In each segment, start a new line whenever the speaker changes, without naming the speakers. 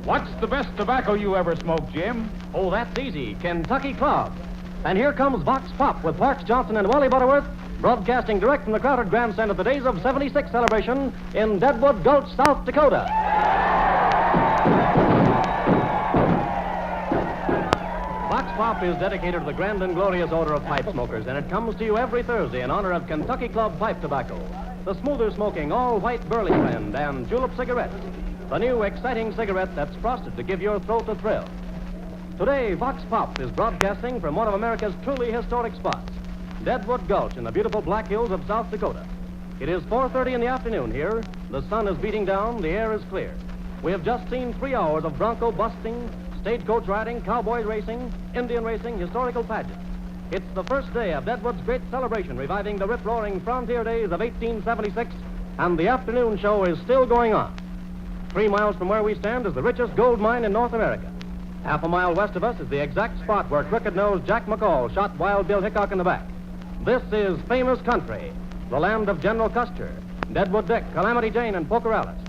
What's the best tobacco you ever smoked, Jim?
Oh, that's easy. Kentucky Club. And here comes Vox Pop with Parks Johnson and Wally Butterworth, broadcasting direct from the crowded grandstand at the Days of 76 celebration in Deadwood Gulch, South Dakota. Vox Pop is dedicated to the grand and glorious odor of pipe smokers, and it comes to you every Thursday in honor of Kentucky Club pipe tobacco, the smoother smoking, all-white burley brand, and julep cigarettes, the new exciting cigarette that's frosted to give your throat a thrill. Today, Vox Pop is broadcasting from one of America's truly historic spots, Deadwood Gulch in the beautiful Black Hills of South Dakota. It is 4:30 in the afternoon here. The sun is beating down. The air is clear. We have just seen 3 hours of bronco busting, stagecoach riding, cowboy racing, Indian racing, historical pageants. It's the first day of Deadwood's great celebration, reviving the rip-roaring frontier days of 1876, and the afternoon show is still going on. 3 miles from where we stand is the richest gold mine in North America. Half a mile west of us is the exact spot where crooked-nosed Jack McCall shot Wild Bill Hickok in the back. This is famous country, the land of General Custer, Deadwood Dick, Calamity Jane, and Poker Alice,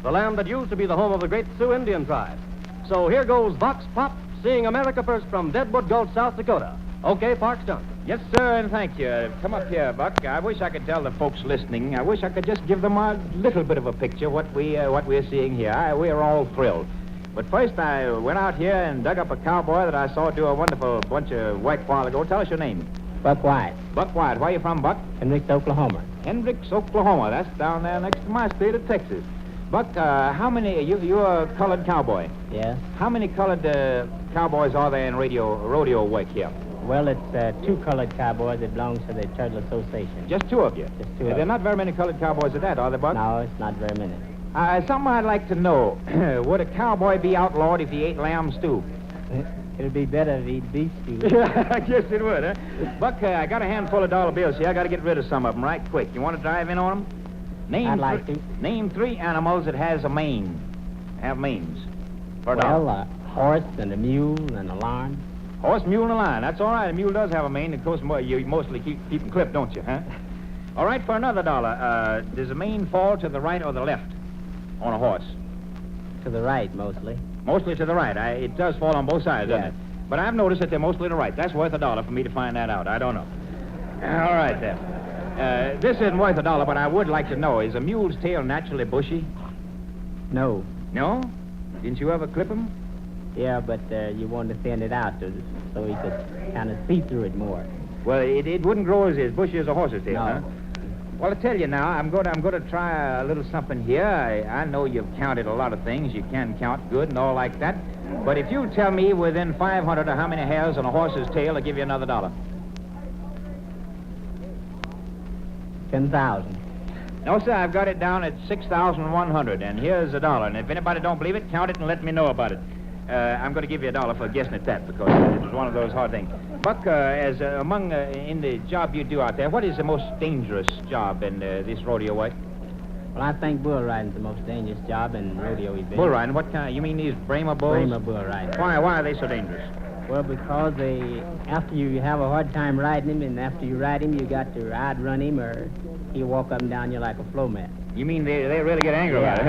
the land that used to be the home of the great Sioux Indian tribe. So here goes Vox Pop, seeing America first from Deadwood Gulch, South Dakota. Okay, Parks Johnson.
Yes, sir, and thank you. Come up here, Buck. I wish I could tell the folks listening. I wish I could just give them a little bit of a picture what we're seeing here. We're all thrilled. But first, I went out here and dug up a cowboy that I saw do a wonderful bunch of white while ago. Tell us your name.
Buck White.
Buck White. Where are you from, Buck?
Hendricks, Oklahoma.
Hendricks, Oklahoma. That's down there next to my state of Texas. Buck, how many... You're a colored cowboy.
Yes.
How many colored cowboys are there in rodeo work here?
Well, it's 2 colored cowboys that belongs to the Turtle Association.
Just 2 of you?
Just 2 of
There are not very many colored cowboys at that, are there, Buck?
No, it's not very many.
Something I'd like to know. Would a cowboy be outlawed if he ate lamb stew?
It'd be better if he'd beef stew.
I guess it would, huh? Buck, I got a handful of dollar bills here. I got to get rid of some of them right quick. You want to drive in on them?
I'd like to.
Name 3 animals that has a mane. Have manes. For a
Well,
dollar.
a horse and a mule and a lion.
Horse, mule, and a lion. That's all right. A mule does have a mane. Of course, you mostly keep them clipped, don't you, huh? All right, for another dollar, does the mane fall to the right or the left on a horse?
To the right, mostly.
Mostly to the right. It does fall on both sides, doesn't
Yes.
it? But I've noticed that they're mostly to the right. That's worth a dollar for me to find that out. I don't know. All right, then. This isn't worth a dollar, but I would like to know, is a mule's tail naturally bushy?
No.
No? Didn't you ever clip him?
Yeah, but you want to thin it out so he could kind of see through it more.
Well, it wouldn't grow as bushy as a horse's tail,
No.
huh? Well, I tell you now, I'm going to try a little something here. I know you've counted a lot of things. You can count good and all like that. But if you tell me within 500 of how many hairs on a horse's tail, I'll give you another dollar.
10,000.
No, sir, I've got it down at 6,100, and here's a dollar. And if anybody don't believe it, count it and let me know about it. I'm going to give you a dollar for guessing at that because it's one of those hard things. Buck, in the job you do out there, what is the most dangerous job in this rodeo work?
Well, I think bull riding's the most dangerous job in rodeo events.
Bull riding? What kind? You mean these Brahma bulls?
Brahma bull riding.
Why are they so dangerous?
Well, because after you have a hard time riding him, and after you ride him, you got to outrun him, or he'll walk up and down you like a flow mat.
You mean they really get angry about it,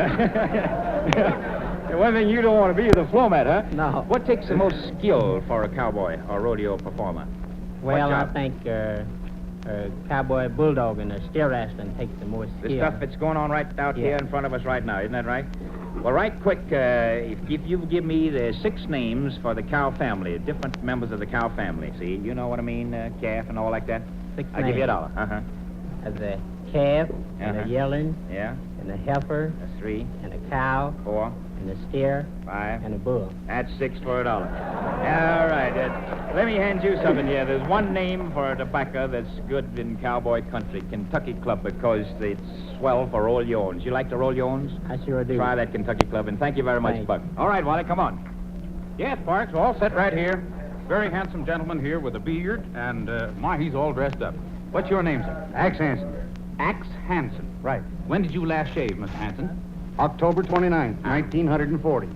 huh? One thing you don't want to be is a flow mat, huh?
No.
What takes the most skill for a cowboy or rodeo performer?
Well, I
job?
think cowboy bulldogging or steer wrestling takes the most skill.
The stuff that's going on right out here in front of us right now, isn't that right? Well, right quick, if you give me the 6 names for the cow family, different members of the cow family, see? You know what I mean, calf and all like that?
6
I'll give you a dollar. Uh-huh.
There's a calf, and a yearling,
Yeah,
and a heifer,
that's 3,
and a cow,
4,
and a steer,
5.
and a bull.
That's 6 for a dollar. All right. Let me hand you something here. There's one name for a tobacco that's good in cowboy country, Kentucky Club, because it's swell for roll yones. You like to roll yones?
I sure do.
Try that Kentucky Club, and thank you very much,
Thanks.
Buck. All right, Wally, come on.
Yes, Parks, we're all set right here. Very handsome gentleman here with a beard, and he's all dressed up. What's your name, sir?
Axel Hanson.
Axe Hanson.
Right.
When did you last shave, Mr. Hanson?
October 29th, 1940.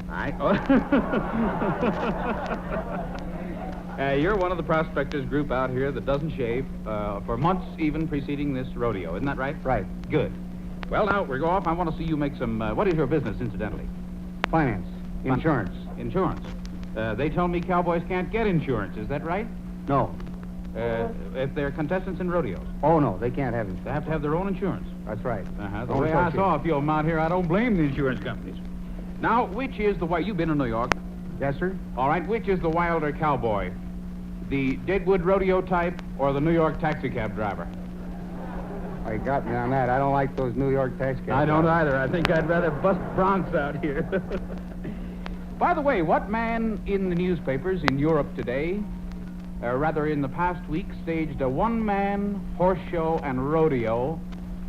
You're one of the prospectors group out here that doesn't shave for months even preceding this rodeo. Isn't that right?
Right.
Good. Well, now, we go off. I want to see you make some... what is your business, incidentally?
Finance. Insurance.
Insurance. They tell me cowboys can't get insurance. Is that right?
No.
If they're contestants in rodeos,
Oh, no, they can't have
they
insurance.
have to have their own insurance.
That's right.
The
Own
way I
associate.
saw a few of them out here, I don't blame the insurance companies. Now, which is the way you've been in New York?
Yes, sir?
All right, which is the wilder cowboy? The Deadwood rodeo type or the New York taxicab driver?
Oh, you got me on that. I don't like those New York tax cabs.
I don't either. I think I'd rather bust Bronx out here. By the way, what man in the newspapers in Europe today, or rather in the past week, staged a one-man horse show and rodeo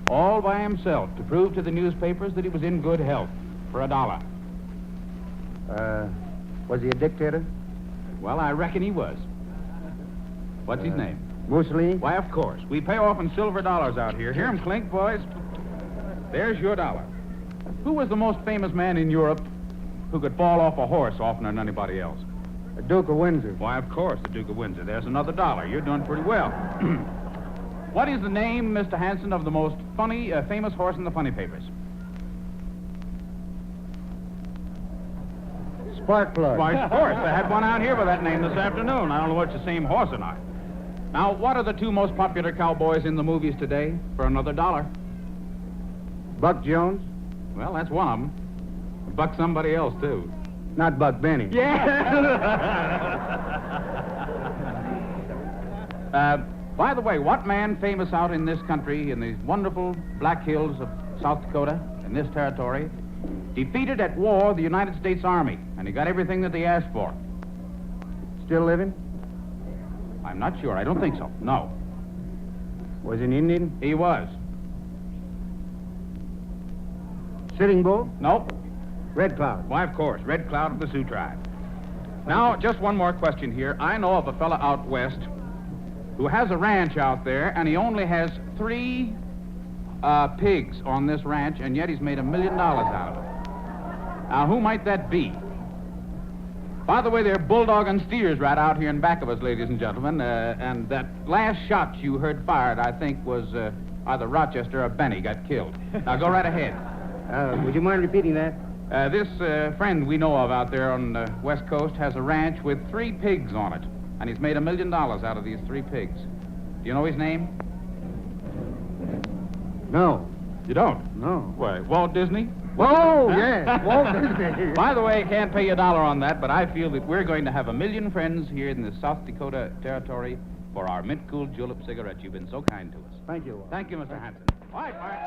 all by himself to prove to the newspapers that he was in good health for $1?
Was he a dictator?
Well, I reckon he was. What's his name?
Mussolini?
Why, of course. We pay off in silver dollars out here. Hear 'em clink, boys. There's your $1. Who was the most famous man in Europe who could fall off a horse oftener than anybody else?
The Duke of Windsor.
Why, of course, the Duke of Windsor. There's another $1. You're doing pretty well. What is the name, Mr. Hanson, of the most famous horse in the funny papers?
Sparkplug.
Why, of course. I had one out here by that name this afternoon. I don't know if it's the same horse or not. Now, what are the two most popular cowboys in the movies today for another $1?
Buck Jones?
Well, that's one of them. Buck somebody else, too.
Not Buck Benny.
By the way, what man famous out in this country, in these wonderful Black Hills of South Dakota, in this territory, defeated at war the United States Army, and he got everything that they asked for?
Still living?
I'm not sure. I don't think so. No.
Was he an Indian?
He was.
Sitting Bull?
Nope.
Red Cloud.
Why, of course. Red Cloud of the Sioux tribe. Now, just one more question here. I know of a fella out west who has a ranch out there, and he only has 3 pigs on this ranch, and yet he's made $1 million out of it. Now, who might that be? By the way, they're bulldog and steers right out here in back of us, ladies and gentlemen, and that last shot you heard fired, I think, was either Rochester or Benny got killed. Now, go right ahead.
Would you mind repeating that?
This friend we know of out there on the West Coast has a ranch with 3 pigs on it, and he's made $1 million out of these 3 pigs. Do you know his name?
No.
You don't?
No.
Why, Walt Disney?
Oh, yes. Walt Disney.
By the way, I can't pay you $1 on that, but I feel that we're going to have 1 million friends here in the South Dakota territory for our mint cool julep cigarettes. You've been so kind to us.
Thank you, Walt.
Thank you, Mr. Hanson. All right, Mark.